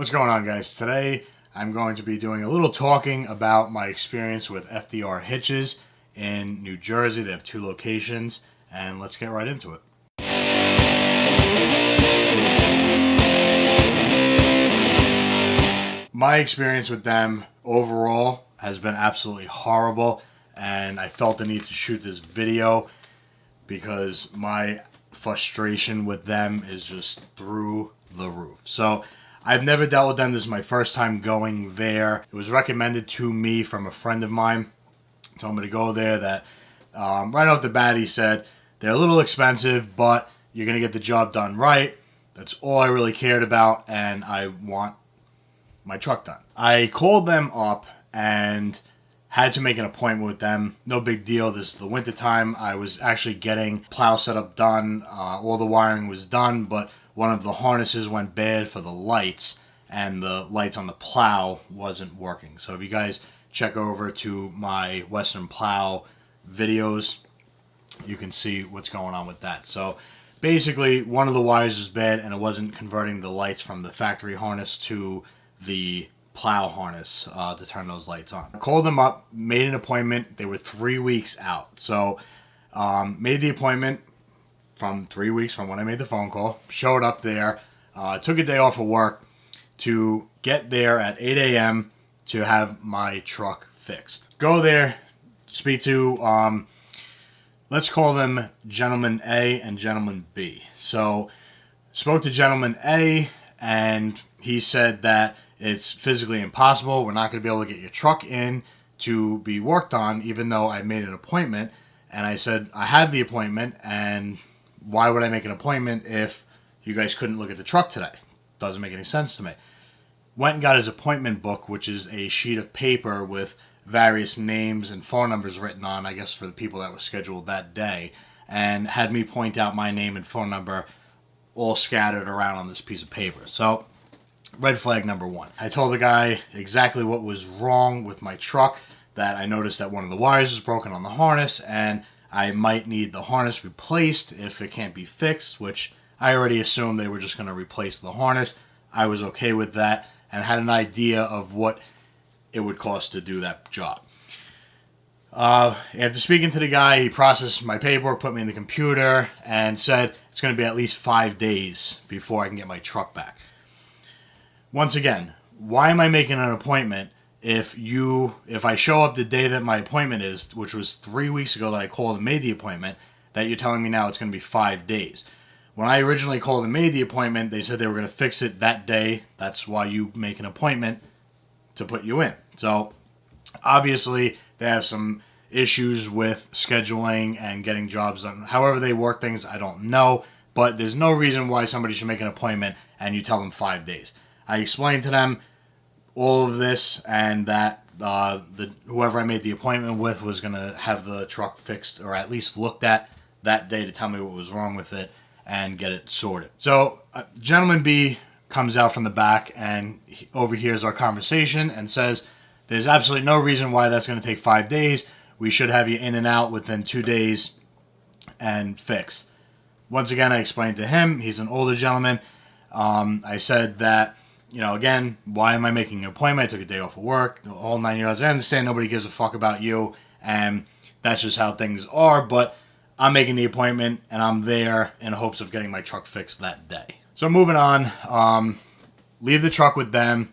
What's going on, guys? Today I'm going to be doing a little talking about my experience with FDR Hitches in New Jersey. They have 2 locations, and let's get right into it. My experience with them overall has been absolutely horrible, and I felt the need to shoot this video because my frustration with them is just through the roof. So I've never dealt with them. This is my first time going there. It was recommended to me from a friend of mine. Told me to go there. That right off the bat, he said they're a little expensive, but you're going to get the job done right. That's all I really cared about, and I want my truck done. I called them up and had to make an appointment with them. No big deal. This is the winter time. I was actually getting plow setup done. All the wiring was done, but one of the harnesses went bad for the lights, and the lights on the plow wasn't working. So if you guys check over to my Western Plow videos, you can see what's going on with that. So basically, one of the wires was bad, and it wasn't converting the lights from the factory harness to the plow harness to turn those lights on. I called them up, made an appointment. They were 3 weeks out. So made the appointment from 3 weeks from when I made the phone call. Showed up there, took a day off of work to get there at 8 a.m. to have my truck fixed. Go there, speak to, let's call them Gentleman A and Gentleman B. So spoke to Gentleman A, and he said that it's physically impossible. We're not going to be able to get your truck in to be worked on, even though I made an appointment. And I said, I had the appointment, and why would I make an appointment if you guys couldn't look at the truck today? Doesn't make any sense to me. Went and got his appointment book, which is a sheet of paper with various names and phone numbers written on, I guess for the people that were scheduled that day, and had me point out my name and phone number all scattered around on this piece of paper. So red flag number 1. I told the guy exactly what was wrong with my truck, that I noticed that one of the wires was broken on the harness, and I might need the harness replaced if it can't be fixed, which I already assumed they were just going to replace the harness. I was okay with that and had an idea of what it would cost to do that job. After speaking to the guy, he processed my paperwork, put me in the computer, and said it's going to be at least 5 days before I can get my truck back. Once again, why am I making an appointment if I show up the day that my appointment is, which was 3 weeks ago that I called and made the appointment, that you're telling me now it's going to be 5 days? When I originally called and made the appointment, they said they were going to fix it that day. That's why you make an appointment, to put you in. So obviously they have some issues with scheduling and getting jobs done. However they work things, I don't know, but there's no reason why somebody should make an appointment and you tell them 5 days. I explained to them all of this, and that whoever I made the appointment with was going to have the truck fixed, or at least looked at that day, to tell me what was wrong with it and get it sorted. So Gentleman B comes out from the back and overhears our conversation and says, there's absolutely no reason why that's going to take 5 days. We should have you in and out within 2 days and fix. Once again, I explained to him, he's an older gentleman. I said that, again, why am I making an appointment? I took a day off of work, the whole 9 yards. I understand nobody gives a fuck about you, and that's just how things are, but I'm making the appointment, and I'm there in hopes of getting my truck fixed that day. So moving on, leave the truck with them.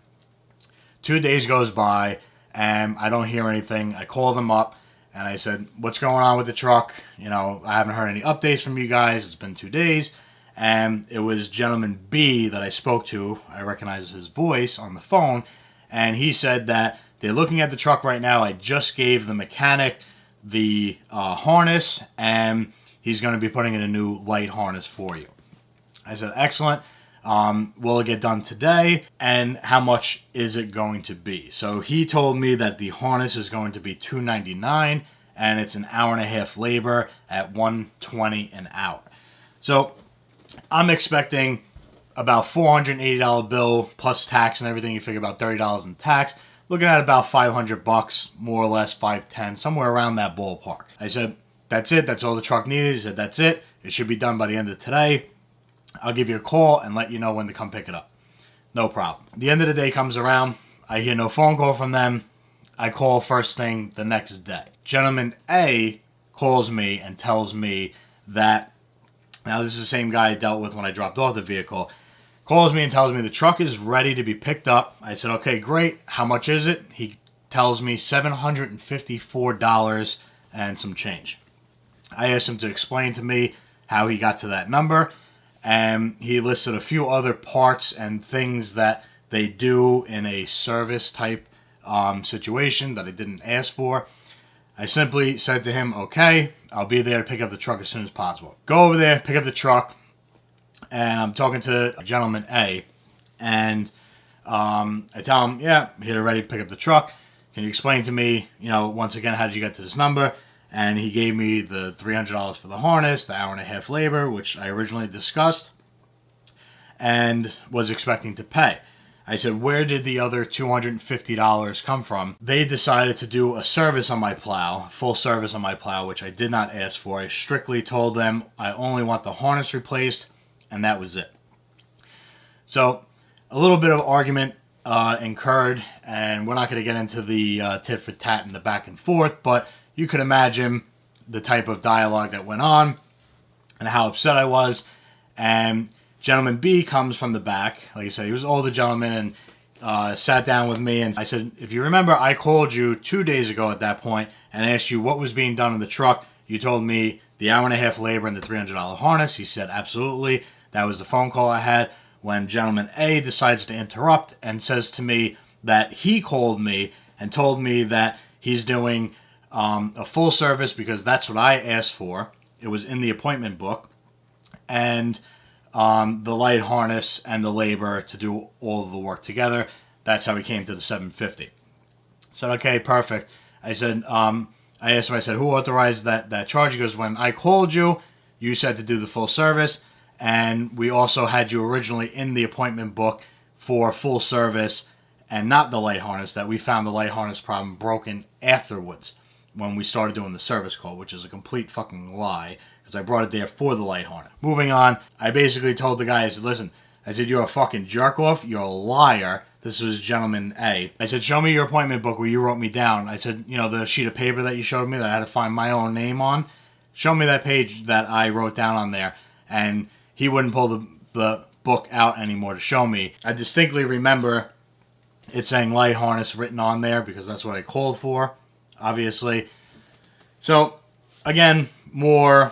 2 days goes by, and I don't hear anything. I call them up, and I said, what's going on with the truck? I haven't heard any updates from you guys. It's been 2 days. And it was Gentleman B that I spoke to. I recognized his voice on the phone, and he said that they're looking at the truck right now. I just gave the mechanic the harness, and he's going to be putting in a new light harness for you. I said, excellent. Will it get done today? And how much is it going to be? So he told me that the harness is going to be $299, and it's an hour and a half labor at $120 an hour. So I'm expecting about $480 bill plus tax and everything. You figure about $30 in tax. Looking at about $500, more or less, $510, somewhere around that ballpark. I said, that's it. That's all the truck needed. He said, that's it. It should be done by the end of today. I'll give you a call and let you know when to come pick it up. no problem. The end of the day comes around. I hear no phone call from them. I call first thing the next day. Gentleman A calls me and tells me that, now this is the same guy I dealt with when I dropped off the vehicle, calls me and tells me the truck is ready to be picked up. I said, okay, great. How much is it? He tells me $754 and some change. I asked him to explain to me how he got to that number, and he listed a few other parts and things that they do in a service type situation that I didn't ask for. I simply said to him, okay, I'll be there to pick up the truck as soon as possible. Go over there, pick up the truck, and I'm talking to gentleman A, and I tell him, yeah, I'm here ready to pick up the truck. Can you explain to me, once again, how did you get to this number? And he gave me the $300 for the harness, the hour-and-a-half labor, which I originally discussed, and was expecting to pay. I said, where did the other $250 come from? They decided to do a service on my plow, full service on my plow, which I did not ask for. I strictly told them I only want the harness replaced, and that was it. So, a little bit of argument incurred, and we're not going to get into the tit for tat and the back and forth, but you could imagine the type of dialogue that went on and how upset I was. And gentleman B comes from the back. Like I said, he was an older gentleman and sat down with me. And I said, if you remember, I called you 2 days ago at that point and asked you what was being done in the truck. You told me the hour-and-a-half labor and the $300 harness. He said, absolutely. That was the phone call I had. When gentleman A decides to interrupt and says to me that he called me and told me that he's doing a full service because that's what I asked for. It was in the appointment book. And the light harness and the labor to do all of the work together. That's how we came to the $750. I said, okay, perfect. I said, I asked him, I said, who authorized that charge? He goes, when I called you, you said to do the full service. And we also had you originally in the appointment book for full service and not the light harness, that we found the light harness problem broken afterwards when we started doing the service call, which is a complete fucking lie, because I brought it there for the light harness. Moving on, I basically told the guy, I said, listen, I said, you're a fucking jerk off, you're a liar. This was gentleman A. I said, show me your appointment book where you wrote me down. I said, the sheet of paper that you showed me that I had to find my own name on, show me that page that I wrote down on there. And he wouldn't pull the book out anymore to show me. I distinctly remember it saying light harness written on there because that's what I called for, obviously. So, again, more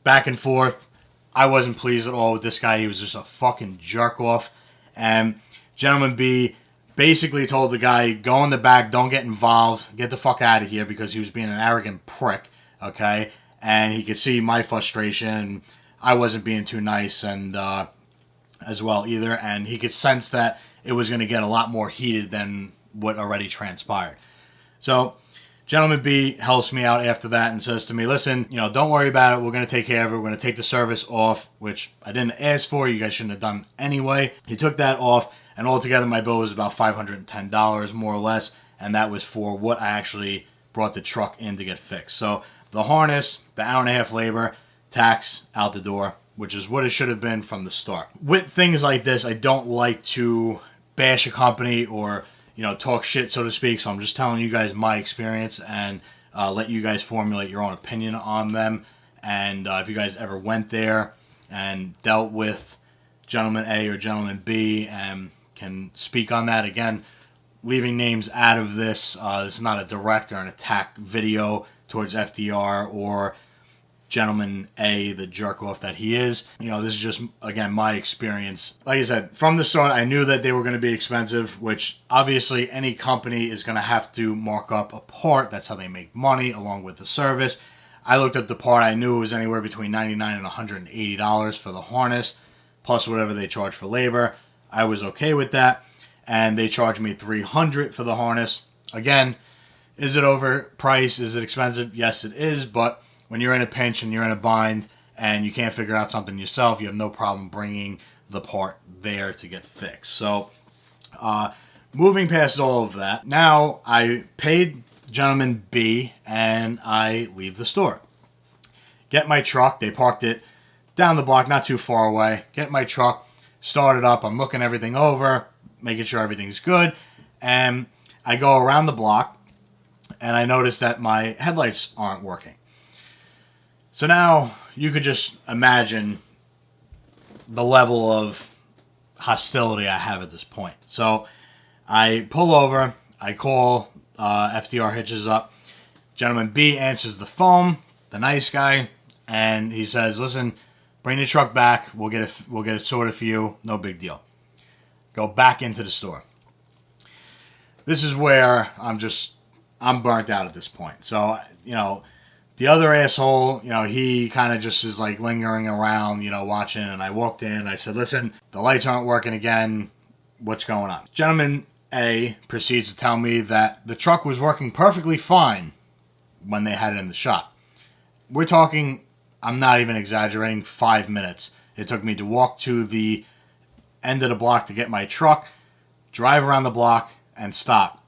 back and forth. I wasn't pleased at all with this guy. He was just a fucking jerk off. And gentleman B basically told the guy, go in the back, don't get involved, get the fuck out of here, because he was being an arrogant prick, okay? And he could see my frustration. I wasn't being too nice and as well either, and he could sense that it was going to get a lot more heated than what already transpired. So gentleman B helps me out after that and says to me, listen, don't worry about it. We're going to take care of it. We're going to take the service off, which I didn't ask for. You guys shouldn't have done anyway. He took that off, and altogether my bill was about $510 more or less, and that was for what I actually brought the truck in to get fixed. So the harness, the hour-and-a-half labor, tax out the door, which is what it should have been from the start. With things like this, I don't like to bash a company or talk shit, so to speak. So I'm just telling you guys my experience and let you guys formulate your own opinion on them. And if you guys ever went there and dealt with gentleman A or gentleman B and can speak on that, again, leaving names out of this. This is not a direct or an attack video towards FDR or gentleman A, the jerk off that he is. This is just, again, my experience. Like I said, from the start, I knew that they were going to be expensive, which obviously any company is going to have to mark up a part. That's how they make money, along with the service. I looked up the part. I knew it was anywhere between $99 and $180 for the harness, plus whatever they charge for labor. I was okay with that, and they charged me $300 for the harness. Again, is it overpriced? Is it expensive? Yes, it is, but when you're in a pinch and you're in a bind and you can't figure out something yourself, you have no problem bringing the part there to get fixed. So, moving past all of that, now I paid gentleman B and I leave the store. Get my truck. They parked it down the block, not too far away. Get my truck, start it up. I'm looking everything over. making sure everything's good. And I go around the block, and I notice that my headlights aren't working. So now you could just imagine the level of hostility I have at this point. So I pull over, I call FDR Hitches up. Gentleman B answers the phone, the nice guy, and he says, "Listen, bring the truck back. We'll get it sorted for you. No big deal." Go back into the store. This is where I'm burnt out at this point. So, the other asshole, he kind of just is like lingering around, watching. And I walked in. I said, "Listen, the lights aren't working again. What's going on?" Gentleman A proceeds to tell me that the truck was working perfectly fine when they had it in the shop. We're talking, I'm not even exaggerating, 5 minutes. It took me to walk to the end of the block to get my truck, drive around the block, and stop.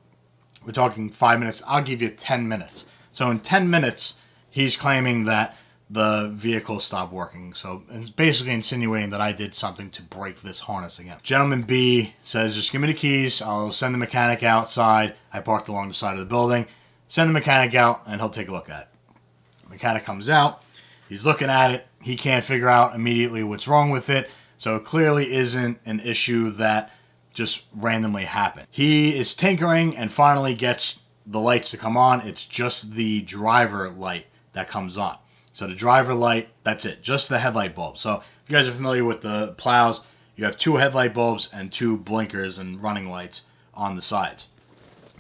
We're talking 5 minutes. I'll give you 10 minutes. So in 10 minutes, he's claiming that the vehicle stopped working. So it's basically insinuating that I did something to break this harness again. Gentleman B says, "Just give me the keys. I'll send the mechanic outside." I parked along the side of the building. Send the mechanic out, and he'll take a look at it. The mechanic comes out. He's looking at it. He can't figure out immediately what's wrong with it. So it clearly isn't an issue that just randomly happened. He is tinkering and finally gets the lights to come on. It's just the driver light that comes on. So the driver light, that's it. Just the headlight bulb. So if you guys are familiar with the plows, you have 2 headlight bulbs and 2 blinkers and running lights on the sides.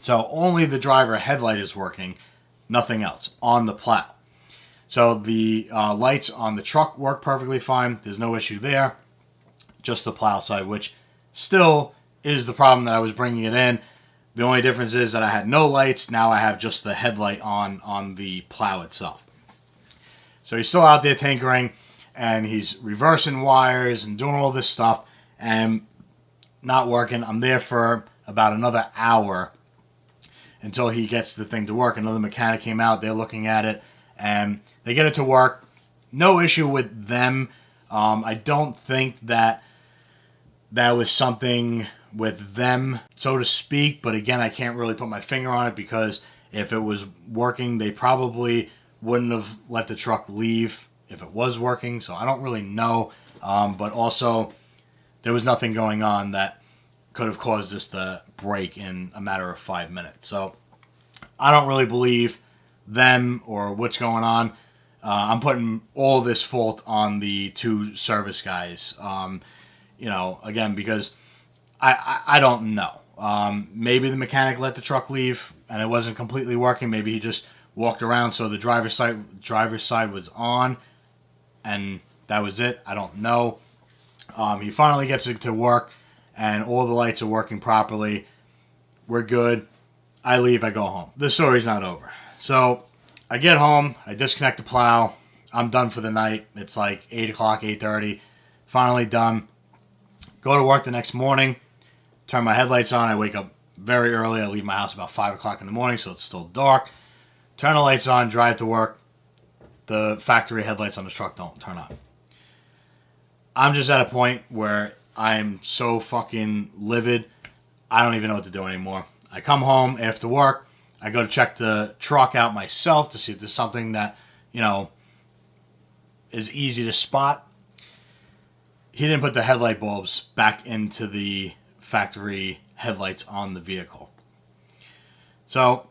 So only the driver headlight is working, nothing else on the plow. So the lights on the truck work perfectly fine. There's no issue there. Just the plow side, which still is the problem that I was bringing it in. The only difference is that I had no lights. Now I have just the headlight on the plow itself. So he's still out there tinkering, and he's reversing wires and doing all this stuff, and not working. I'm there for about another hour until he gets the thing to work. Another mechanic came out. They're looking at it, and they get it to work. No issue with them. I don't think that was something with them, so to speak. But again, I can't really put my finger on it, because if it was working, they probably wouldn't have let the truck leave if it was working. So I don't really know. But also, there was nothing going on that could have caused this to break in a matter of 5 minutes. So I don't really believe them or what's going on. I'm putting all this fault on the 2 service guys. Again, because I don't know. Maybe the mechanic let the truck leave and it wasn't completely working. Maybe he just walked around so the driver's side was on, and that was it. I don't know. He finally gets it to work, and all the lights are working properly. We're good. I leave. I go home. The story's not over. So I get home. I disconnect the plow. I'm done for the night. It's like 8 o'clock, 8:30. Finally done. Go to work the next morning. Turn my headlights on. I wake up very early. I leave my house about 5 o'clock in the morning, so it's still dark. Turn the lights on. Drive to work. The factory headlights on the truck don't turn on. I'm just at a point where I'm so fucking livid. I don't even know what to do anymore. I come home after work. I go to check the truck out myself to see if there's something that, is easy to spot. He didn't put the headlight bulbs back into the factory headlights on the vehicle. So,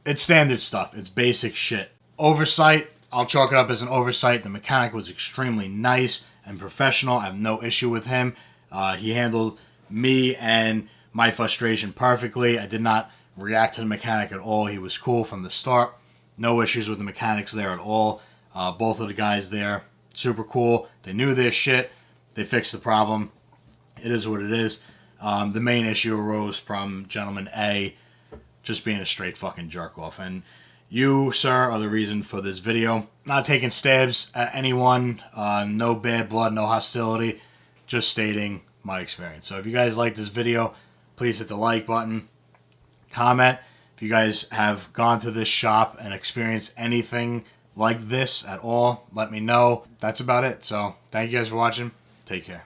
it's standard stuff. It's basic shit. Oversight, I'll chalk it up as an oversight. The mechanic was extremely nice and professional. I have no issue with him. He handled me and my frustration perfectly. I did not react to the mechanic at all. He was cool from the start. No issues with the mechanics there at all. Both of the guys there, super cool. They knew their shit. They fixed the problem. It is what it is. The main issue arose from gentleman A just being a straight fucking jerk off. And you, sir, are the reason for this video. Not taking stabs at anyone. No bad blood, no hostility. Just stating my experience. So if you guys like this video, please hit the like button. Comment. If you guys have gone to this shop and experienced anything like this at all, let me know. That's about it. So thank you guys for watching. Take care.